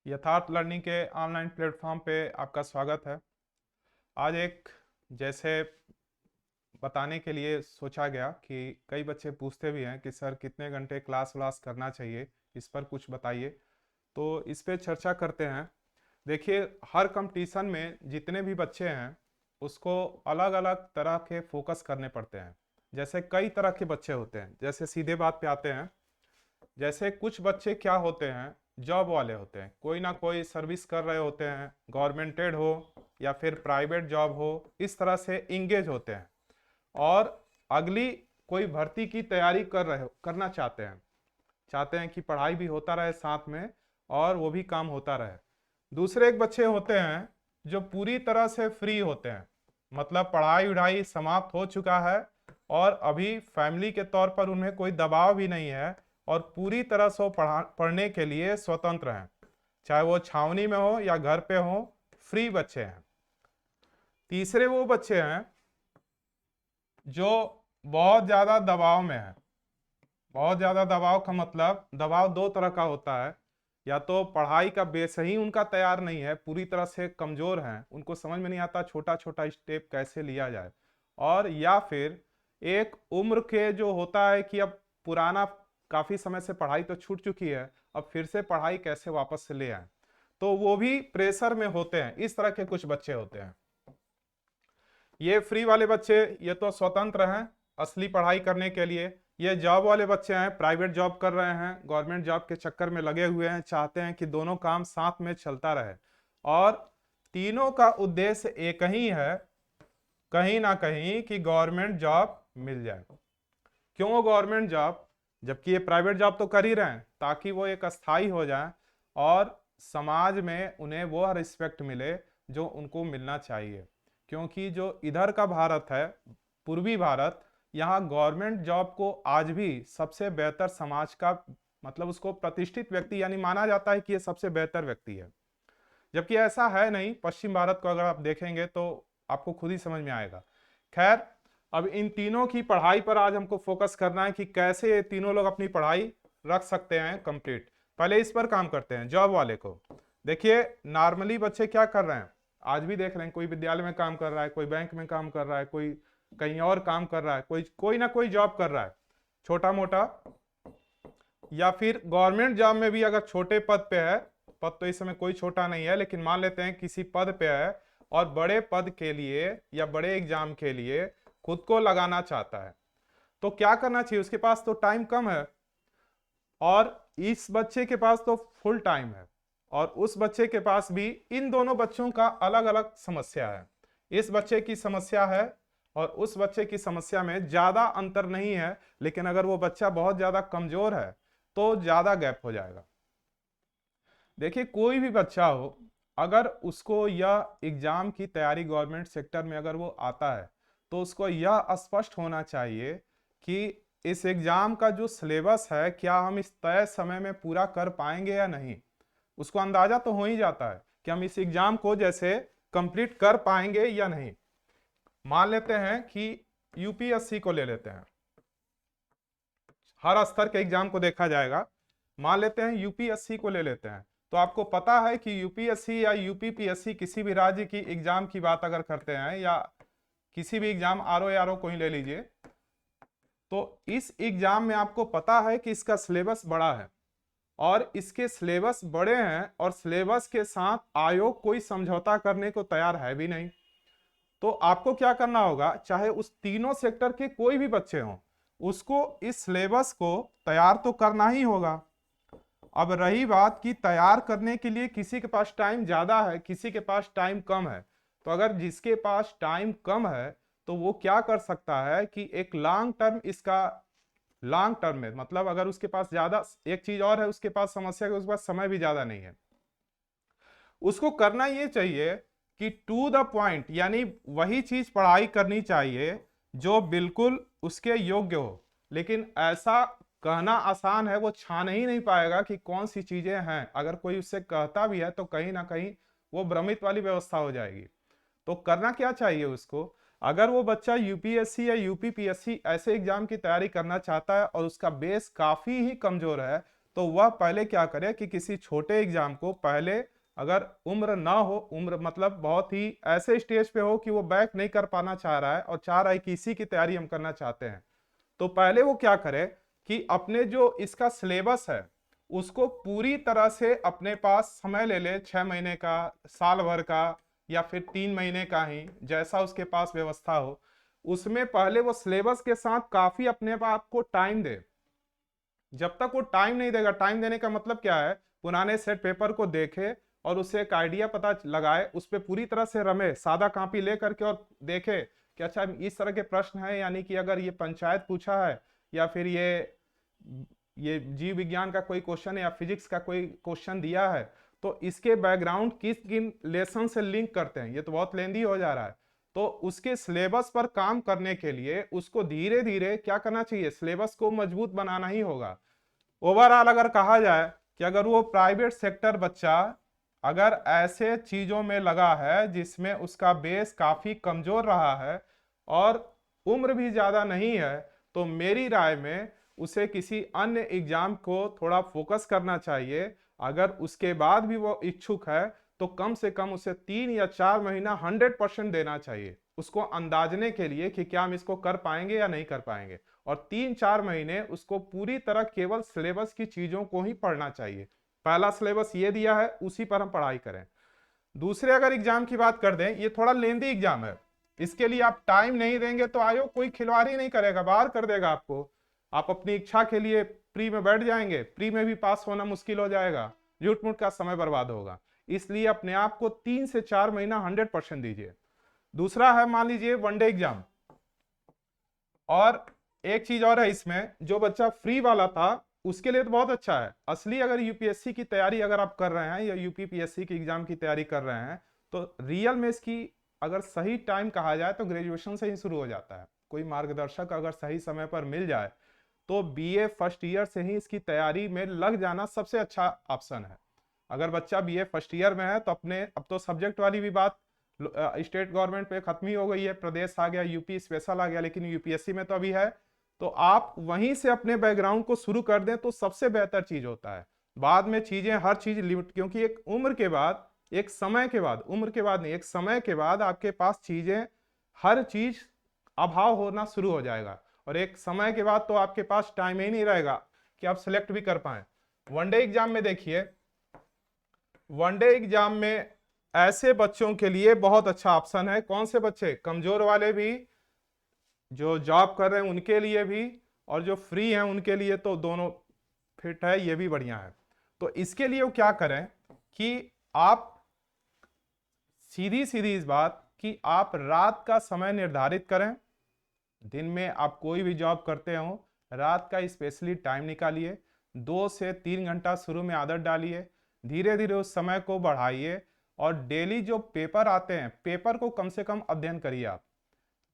यथार्थ लर्निंग के online platform पे आपका स्वागत है। आज एक जैसे बताने के लिए सोचा गया कि कई बच्चे पूछते भी हैं कि सर कितने घंटे क्लास व्लास करना चाहिए, इस पर कुछ बताइए। तो इस पे चर्चा करते हैं। देखिए, हर कंपटीशन में जितने भी बच्चे हैं उसको अलग अलग तरह के फोकस करने पड़ते हैं। जैसे कई तरह के बच्चे होते हैं, जैसे सीधे बात पे आते हैं। जैसे कुछ बच्चे क्या होते हैं, जॉब वाले होते हैं, कोई ना कोई सर्विस कर रहे होते हैं, गवर्नमेंटेड हो या फिर प्राइवेट जॉब हो, इस तरह से इंगेज होते हैं और अगली कोई भर्ती की तैयारी करना चाहते हैं कि पढ़ाई भी होता रहे साथ में और वो भी काम होता रहे। दूसरे एक बच्चे होते हैं जो पूरी तरह से फ्री होते हैं, मतलब पढ़ाई वढ़ाई समाप्त हो चुका है और अभी फैमिली के तौर पर उन्हें कोई दबाव भी नहीं है और पूरी तरह से वो पढ़ने के लिए स्वतंत्र हैं, चाहे वो छावनी में हो या घर पे हो, फ्री बच्चे हैं। तीसरे वो बच्चे हैं जो बहुत ज्यादा दबाव में हैं। बहुत ज्यादा दबाव का मतलब, दबाव दो तरह का होता है। या तो पढ़ाई का बेस ही उनका तैयार नहीं है, पूरी तरह से कमजोर हैं, उनको समझ में नहीं आता छोटा छोटा स्टेप कैसे लिया जाए। और या फिर एक उम्र के जो होता है कि अब पुराना, काफी समय से पढ़ाई तो छूट चुकी है, अब फिर से पढ़ाई कैसे वापस से ले आए, तो वो भी प्रेशर में होते हैं। इस तरह के कुछ बच्चे होते हैं। ये फ्री वाले बच्चे, ये तो स्वतंत्र हैं असली पढ़ाई करने के लिए। ये जॉब वाले बच्चे हैं, प्राइवेट जॉब कर रहे हैं, गवर्नमेंट जॉब के चक्कर में लगे हुए हैं, चाहते हैं कि दोनों काम साथ में चलता रहे और तीनों का उद्देश्य एक ही है, कहीं ना कहीं कि गवर्नमेंट जॉब मिल जाए। क्यों गवर्नमेंट जॉब, जबकि ये प्राइवेट जॉब तो कर ही रहे हैं, ताकि वो एक अस्थाई हो जाए और समाज में उन्हें वो रिस्पेक्ट मिले जो उनको मिलना चाहिए। क्योंकि जो इधर का भारत है, पूर्वी भारत, यहाँ गवर्नमेंट जॉब को आज भी सबसे बेहतर समाज का, मतलब उसको प्रतिष्ठित व्यक्ति यानी माना जाता है कि ये सबसे बेहतर व्यक्ति है, जबकि ऐसा है नहीं। पश्चिम भारत को अगर आप देखेंगे तो आपको खुद ही समझ में आएगा। खैर, अब इन तीनों की पढ़ाई पर आज हमको फोकस करना है कि कैसे ये तीनों लोग अपनी पढ़ाई रख सकते हैं कंप्लीट। पहले इस पर काम करते हैं, जॉब वाले को। देखिए, नॉर्मली बच्चे क्या कर रहे हैं, आज भी देख रहे हैं, कोई विद्यालय में काम कर रहा है, कोई बैंक में काम कर रहा है, कोई कहीं और काम कर रहा है, कोई कोई ना कोई जॉब कर रहा है छोटा मोटा। या फिर गवर्नमेंट जॉब में भी अगर छोटे पद पे है, पद तो इस समय कोई छोटा नहीं है, लेकिन मान लेते हैं किसी पद पे है और बड़े पद के लिए या बड़े एग्जाम के लिए खुद को लगाना चाहता है, तो क्या करना चाहिए। उसके पास तो टाइम कम है और इस बच्चे के पास तो फुल टाइम है, और उस बच्चे के पास भी। इन दोनों बच्चों का अलग अलग समस्या है। इस बच्चे की समस्या है और उस बच्चे की समस्या में ज्यादा अंतर नहीं है, लेकिन अगर वो बच्चा बहुत ज्यादा कमजोर है तो ज्यादा गैप हो जाएगा। देखिए, कोई भी बच्चा हो, अगर उसको यह एग्जाम की तैयारी गवर्नमेंट सेक्टर में अगर वो आता है, तो उसको यह स्पष्ट होना चाहिए कि इस एग्जाम का जो सिलेबस है, क्या हम इस तय समय में पूरा कर पाएंगे या नहीं। उसको अंदाजा तो हो ही जाता है कि हम इस एग्जाम को जैसे कंप्लीट कर पाएंगे या नहीं। मान लेते हैं कि यूपीएससी को ले लेते हैं, हर स्तर के एग्जाम को देखा जाएगा। मान लेते हैं यूपीएससी को ले लेते हैं, तो आपको पता है कि यूपीएससी या यूपीपीएससी किसी भी राज्य की एग्जाम की बात अगर करते हैं, या किसी भी एग्जाम आरओ को ही ले लीजिए, तो इस एग्जाम में आपको पता है कि इसका सिलेबस बड़ा है और इसके सिलेबस बड़े हैं और सिलेबस के साथ आयोग कोई समझौता करने को तैयार है भी नहीं। तो आपको क्या करना होगा, चाहे उस तीनों सेक्टर के कोई भी बच्चे हों, उसको इस सिलेबस को तैयार तो करना ही होगा। अब रही बात कि तैयार करने के लिए किसी के पास टाइम ज्यादा है, किसी के पास टाइम कम है, तो अगर जिसके पास टाइम कम है तो वो क्या कर सकता है कि एक लॉन्ग टर्म, इसका लॉन्ग टर्म में मतलब अगर उसके पास ज्यादा, एक चीज और है, उसके पास समस्या है, उसके पास समय भी ज्यादा नहीं है, उसको करना ये चाहिए कि टू द पॉइंट, यानी वही चीज पढ़ाई करनी चाहिए जो बिल्कुल उसके योग्य हो। लेकिन ऐसा कहना आसान है, वो छान ही नहीं पाएगा कि कौन सी चीजें हैं। अगर कोई उससे कहता भी है तो कहीं ना कहीं वो भ्रमित वाली व्यवस्था हो जाएगी। तो करना क्या चाहिए उसको, अगर वो बच्चा यूपीएससी या यूपीपीएससी ऐसे एग्जाम की तैयारी करना चाहता है और उसका बेस काफी ही कमजोर है, तो वह पहले क्या करे कि किसी छोटे एग्जाम को पहले, अगर उम्र ना हो, उम्र मतलब बहुत ही ऐसे स्टेज पे हो कि वो बैक नहीं कर पाना चाह रहा है और चाह रहा है कि इसी की तैयारी हम करना चाहते हैं, तो पहले वो क्या करे कि अपने जो इसका सिलेबस है उसको पूरी तरह से अपने पास समय ले ले, 6 महीने का, साल भर का, या फिर 3 महीने का ही, जैसा उसके पास व्यवस्था हो, उसमें पहले वो सिलेबस के साथ काफी अपने आप को टाइम दे। जब तक वो टाइम नहीं देगा, टाइम देने का मतलब क्या है, पुराने सेट पेपर को देखे और उससे एक आइडिया पता लगाए, उस पर पूरी तरह से रमे, सादा कॉपी ले करके और देखे कि अच्छा इस तरह के प्रश्न है, यानी कि अगर ये पंचायत पूछा है या फिर ये जीव विज्ञान का कोई क्वेश्चन है या फिजिक्स का कोई क्वेश्चन दिया है, तो इसके बैकग्राउंड किस किन लेसन से लिंक करते हैं, ये तो बहुत लेंदी हो जा रहा है। तो उसके सिलेबस पर काम करने के लिए उसको धीरे धीरे क्या करना चाहिए, सिलेबस को मजबूत बनाना ही होगा। ओवरऑल अगर कहा जाए कि अगर वो प्राइवेट सेक्टर बच्चा अगर ऐसे चीजों में लगा है जिसमें उसका बेस काफी कमजोर रहा है और उम्र भी ज्यादा नहीं है, तो मेरी राय में उसे किसी अन्य एग्जाम को थोड़ा फोकस करना चाहिए। अगर उसके बाद भी वो इच्छुक है तो कम से कम उसे 3 या 4 महीना 100% देना चाहिए, उसको अंदाजने के लिए कि क्या हम इसको कर पाएंगे या नहीं कर पाएंगे, और 3-4 महीने उसको पूरी तरह केवल सिलेबस की चीजों को ही पढ़ना चाहिए। पहला सिलेबस ये दिया है, उसी पर हम पढ़ाई करें। दूसरे अगर एग्जाम की बात कर दें, ये थोड़ा लेंदी एग्जाम है, इसके लिए आप टाइम नहीं देंगे तो आयोग कोई खिलवाड़ी नहीं करेगा, बाहर कर देगा आपको। आप अपनी इच्छा के लिए प्री में बैठ जाएंगे, प्री में भी पास होना मुश्किल हो जाएगा, झूठ मूठ का समय बर्बाद होगा। इसलिए अपने आप को 3 से 4 महीना 100% दीजिए। दूसरा है, मान लीजिए वनडे एग्जाम। और एक चीज और है इसमें, जो बच्चा फ्री वाला था उसके लिए तो बहुत अच्छा है। असली अगर यूपीएससी की तैयारी अगर आप कर रहे हैं या यूपीपीएससी की एग्जाम की तैयारी कर रहे हैं, तो रियल में इसकी अगर सही टाइम कहा जाए तो ग्रेजुएशन से ही शुरू हो जाता है। कोई मार्गदर्शक अगर सही समय पर मिल जाए तो बीए फर्स्ट ईयर से ही इसकी तैयारी में लग जाना सबसे अच्छा ऑप्शन है। अगर बच्चा बीए फर्स्ट ईयर में है तो अपने, अब तो सब्जेक्ट वाली भी बात स्टेट गवर्नमेंट पे खत्म ही हो गई है, प्रदेश आ गया, यूपी स्पेशल आ गया, लेकिन यूपीएससी में तो अभी है। तो आप वहीं से अपने बैकग्राउंड को शुरू कर दें तो सबसे बेहतर चीज होता है। बाद में चीजें, हर चीज लिमिट, क्योंकि एक उम्र के बाद, एक समय के बाद, उम्र के बाद नहीं, एक समय के बाद आपके पास चीजें, हर चीज अभाव होना शुरू हो जाएगा, और एक समय के बाद तो आपके पास टाइम ही नहीं रहेगा कि आप सिलेक्ट भी कर पाए। वनडे एग्जाम में देखिए, वनडे एग्जाम में ऐसे बच्चों के लिए बहुत अच्छा ऑप्शन है। कौन से बच्चे, कमजोर वाले भी, जो जॉब कर रहे हैं उनके लिए भी, और जो फ्री हैं उनके लिए तो दोनों फिट है, ये भी बढ़िया है। तो इसके लिए वो क्या करें कि आप सीधी सीधी इस बात कि आप रात का समय निर्धारित करें। दिन में आप कोई भी जॉब करते हो, रात का स्पेशली टाइम निकालिए, 2 से 3 घंटा शुरू में आदत डालिए, धीरे धीरे उस समय को बढ़ाइए, और डेली जो पेपर आते हैं, पेपर को कम से कम अध्ययन करिए आप।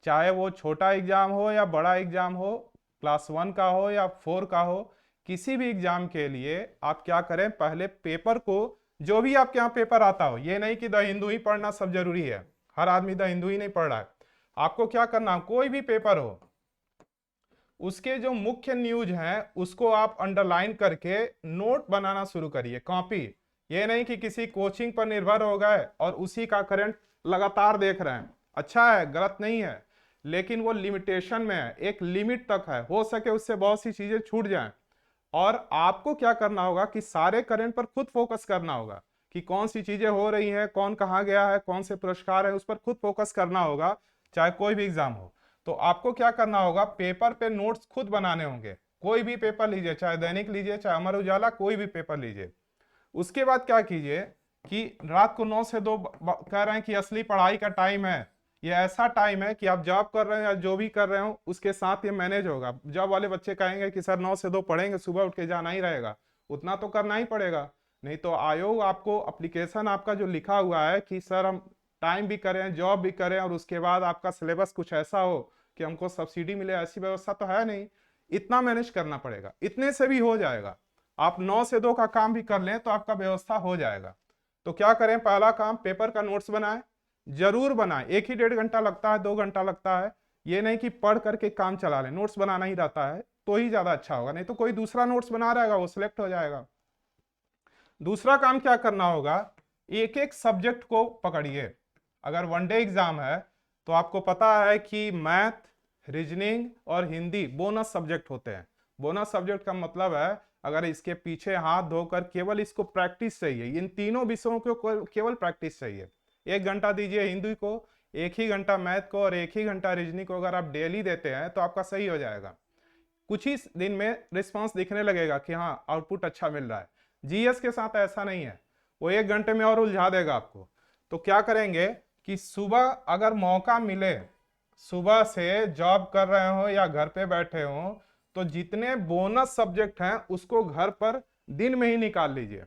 चाहे वो छोटा एग्जाम हो या बड़ा एग्जाम हो, क्लास 1 का हो या 4 का हो, किसी भी एग्जाम के लिए आप क्या करें, पहले पेपर को, जो भी आपके यहाँ पेपर आता हो, ये नहीं कि द हिंदू ही पढ़ना सब जरूरी है, हर आदमी द हिंदू ही नहीं पढ़ रहा है। आपको क्या करना, कोई भी पेपर हो, उसके जो मुख्य न्यूज हैं उसको आप अंडरलाइन करके नोट बनाना शुरू करिए, कॉपी। ये नहीं कि किसी कोचिंग पर निर्भर हो गए और उसी का करंट लगातार देख रहे हैं। अच्छा है, गलत नहीं है, लेकिन वो लिमिटेशन में है, एक लिमिट तक है, हो सके उससे बहुत सी चीजें छूट जाएं। और आपको क्या करना होगा कि सारे करंट पर खुद फोकस करना होगा कि कौन सी चीजें हो रही हैं, कौन कहाँ गया है, कौन से पुरस्कार है, उस पर खुद फोकस करना होगा, चाहे कोई भी एग्जाम हो। तो आपको क्या करना होगा, पेपर पे नोट्स खुद बनाने होंगे। कोई भी पेपर लीजिए, चाहे दैनिक लीजिए, चाहे अमर उजाला, कोई भी पेपर लीजिए। उसके बाद क्या कीजिए कि रात को 9 से 2 कह रहे हैं कि असली पढ़ाई का टाइम है। ये ऐसा टाइम है कि आप जॉब कर रहे हैं या जो भी कर रहे हो उसके साथ ये मैनेज होगा। जॉब वाले बच्चे कहेंगे कि सर 9 से 2 पढ़ेंगे, सुबह उठ के जाना ही रहेगा, उतना तो करना ही पड़ेगा, नहीं तो आयोग आपको एप्लीकेशन आपका जो लिखा हुआ है कि सर हम टाइम भी करें, जॉब भी करें, और उसके बाद आपका सिलेबस कुछ ऐसा हो कि हमको सब्सिडी मिले, ऐसी व्यवस्था तो है नहीं। इतना मैनेज करना पड़ेगा, इतने से भी हो जाएगा। आप 9 से 2 का काम भी कर लें तो आपका व्यवस्था हो जाएगा। तो क्या करें, पहला काम, पेपर का नोट्स बनाएं, जरूर बनाएं। 1 ही 1.5 घंटा लगता है, 2 घंटा लगता है, ये नहीं कि पढ़ करके काम चला लें, नोट्स बनाना ही रहता है। तो ही ज्यादा अच्छा होगा, नहीं तो कोई दूसरा नोट्स बना रहेगा वो सिलेक्ट हो जाएगा। दूसरा काम क्या करना होगा, एक एक सब्जेक्ट को पकड़िए। अगर वनडे एग्जाम है तो आपको पता है कि मैथ, रीजनिंग और हिंदी बोनस सब्जेक्ट होते हैं। बोनस सब्जेक्ट का मतलब है अगर इसके पीछे हाथ धोकर केवल इसको प्रैक्टिस चाहिए, इन तीनों विषयों को केवल प्रैक्टिस चाहिए। 1 घंटा दीजिए हिंदी को, 1 ही घंटा मैथ को और 1 ही घंटा रीजनिंग को, अगर आप डेली देते हैं तो आपका सही हो जाएगा। कुछ ही दिन में रिस्पांस दिखने लगेगा कि हाँ आउटपुट अच्छा मिल रहा है। जीएस के साथ ऐसा नहीं है, वो 1 घंटे में और उलझा देगा आपको। तो क्या करेंगे कि सुबह अगर मौका मिले, सुबह से जॉब कर रहे हो या घर पे बैठे हो, तो जितने बोनस सब्जेक्ट हैं उसको घर पर दिन में ही निकाल लीजिए।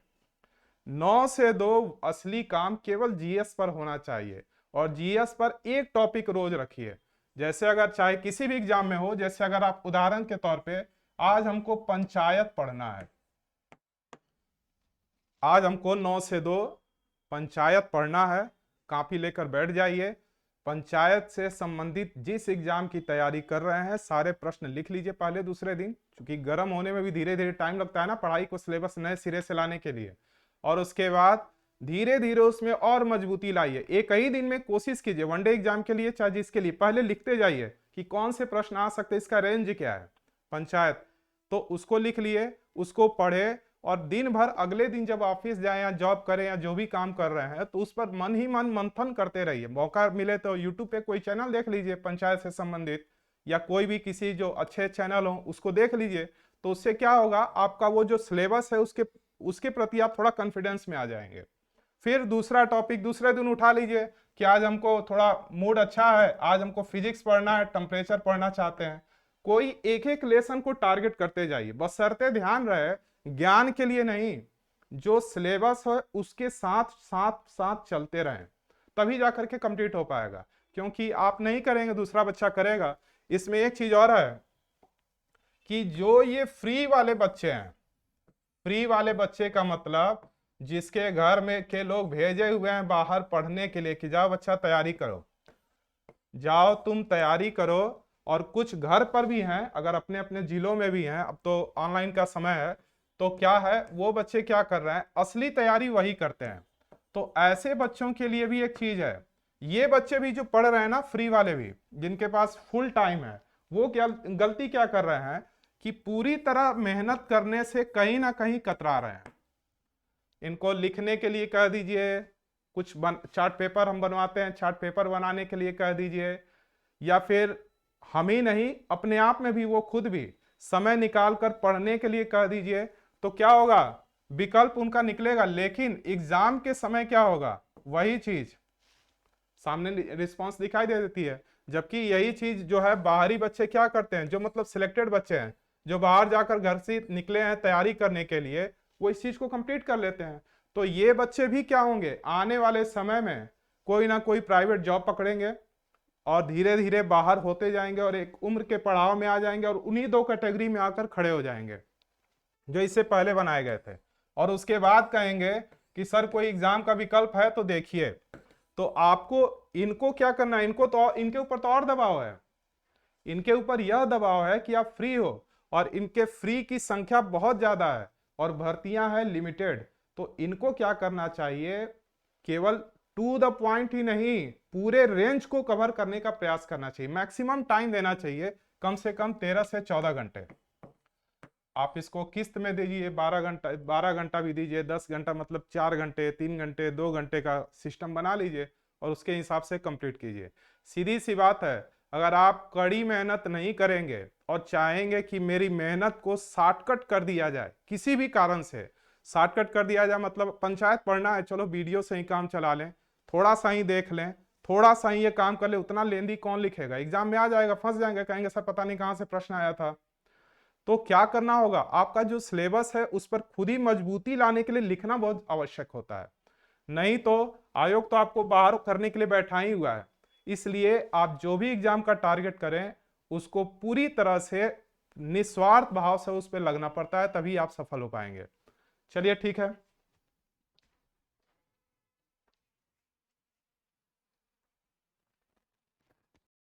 9 से 2 असली काम केवल जीएस पर होना चाहिए, और जीएस पर एक टॉपिक रोज रखिए। जैसे अगर चाहे किसी भी एग्जाम में हो, जैसे अगर आप उदाहरण के तौर पे आज हमको पंचायत पढ़ना है, आज हमको 9 से 2 पंचायत पढ़ना है, कॉपी लेकर बैठ जाइए। पंचायत से संबंधित जिस एग्जाम की तैयारी कर रहे हैं सारे प्रश्न लिख लीजिए पहले दूसरे दिन, क्योंकि गर्म होने में भी धीरे धीरे टाइम लगता है ना पढ़ाई को सिलेबस नए सिरे से लाने के लिए। और उसके बाद धीरे धीरे उसमें और मजबूती लाइए। एक ही दिन में कोशिश कीजिए, वनडे एग्जाम के लिए चाहे जिसके लिए, पहले लिखते जाइए कि कौन से प्रश्न आ सकते हैं, इसका रेंज क्या है पंचायत, तो उसको लिख लिए, उसको पढ़े, और दिन भर अगले दिन जब ऑफिस जाए या जॉब करें या जो भी काम कर रहे हैं तो उस पर मन ही मन मंथन करते रहिए। मौका मिले तो यूट्यूब पे कोई चैनल देख लीजिए पंचायत से संबंधित, या कोई भी किसी जो अच्छे चैनल हो उसको देख लीजिए। तो उससे क्या होगा, आपका वो जो सिलेबस है उसके प्रति आप थोड़ा कॉन्फिडेंस में आ जाएंगे। फिर दूसरा टॉपिक दूसरे दिन उठा लीजिए कि आज हमको थोड़ा मूड अच्छा है, आज हमको फिजिक्स पढ़ना है, टेम्परेचर पढ़ना चाहते हैं। कोई एक एक लेसन को टारगेट करते जाइए, बशर्ते ध्यान रहे ज्ञान के लिए नहीं, जो सिलेबस है उसके साथ साथ साथ चलते रहें, तभी जाकर के कंप्लीट हो पाएगा। क्योंकि आप नहीं करेंगे दूसरा बच्चा करेगा। इसमें एक चीज और है कि जो ये फ्री वाले बच्चे हैं, फ्री वाले बच्चे का मतलब जिसके घर में के लोग भेजे हुए हैं बाहर पढ़ने के लिए कि जाओ बच्चा तैयारी करो, जाओ तुम तैयारी करो, और कुछ घर पर भी हैं, अगर अपने अपने जिलों में भी हैं, अब तो ऑनलाइन का समय है, तो क्या है वो बच्चे क्या कर रहे हैं, असली तैयारी वही करते हैं। तो ऐसे बच्चों के लिए भी एक चीज है, ये बच्चे भी जो पढ़ रहे हैं ना, फ्री वाले भी जिनके पास फुल टाइम है, वो क्या गलती क्या कर रहे हैं कि पूरी तरह मेहनत करने से कहीं ना कहीं कतरा रहे हैं। इनको लिखने के लिए कह दीजिए, कुछ चार्ट पेपर हम बनवाते हैं, चार्ट पेपर बनाने के लिए कह दीजिए, या फिर हम ही नहीं अपने आप में भी वो खुद भी समय निकाल कर पढ़ने के लिए कह दीजिए, तो क्या होगा, विकल्प उनका निकलेगा। लेकिन एग्जाम के समय क्या होगा, वही चीज सामने रिस्पांस दिखाई दे देती है। जबकि यही चीज जो है बाहरी बच्चे क्या करते हैं, जो मतलब सिलेक्टेड बच्चे हैं, जो बाहर जाकर घर से निकले हैं तैयारी करने के लिए, वो इस चीज को कंप्लीट कर लेते हैं। तो ये बच्चे भी क्या होंगे, आने वाले समय में कोई ना कोई प्राइवेट जॉब पकड़ेंगे और धीरे धीरे बाहर होते जाएंगे और एक उम्र के पड़ाव में आ जाएंगे और उन्हीं 2 कैटेगरी में आकर खड़े हो जाएंगे जो इससे पहले बनाए गए थे। और उसके बाद कहेंगे कि सर कोई एग्जाम का विकल्प है तो देखिए। तो आपको इनको क्या करना है, इनको तो इनके ऊपर तो और दबाव है, इनके ऊपर यह दबाव है कि आप फ्री हो, और इनके फ्री की संख्या बहुत ज्यादा है और भर्तियां हैं लिमिटेड। तो इनको क्या करना चाहिए, केवल टू द पॉइंट ही नहीं, पूरे रेंज को कवर करने का प्रयास करना चाहिए। मैक्सिमम टाइम देना चाहिए, कम से कम 13 से 14 घंटे। आप इसको किस्त में दीजिए, 12 घंटा भी दीजिए, 10 घंटा मतलब 4 घंटे, 3 घंटे, 2 घंटे का सिस्टम बना लीजिए और उसके हिसाब से कंप्लीट कीजिए। सीधी सी बात है, अगर आप कड़ी मेहनत नहीं करेंगे और चाहेंगे कि मेरी मेहनत को शॉर्टकट कर दिया जाए, किसी भी कारण से शॉर्टकट कर दिया जाए, मतलब पंचायत पढ़ना है, चलो वीडियो से ही काम चला लें, थोड़ा सा ही देख लें, थोड़ा सा ही ये काम कर ले, उतना लेंदी कौन लिखेगा, एग्जाम में आ जाएगा, फंस जाएंगे, कहेंगे सर पता नहीं कहां से प्रश्न आया था। तो क्या करना होगा, आपका जो सिलेबस है उस पर खुद ही मजबूती लाने के लिए लिखना बहुत आवश्यक होता है। नहीं तो आयोग तो आपको बाहर करने के लिए बैठा ही हुआ है। इसलिए आप जो भी एग्जाम का टारगेट करें उसको पूरी तरह से निस्वार्थ भाव से उस पर लगना पड़ता है, तभी आप सफल हो पाएंगे। चलिए ठीक है।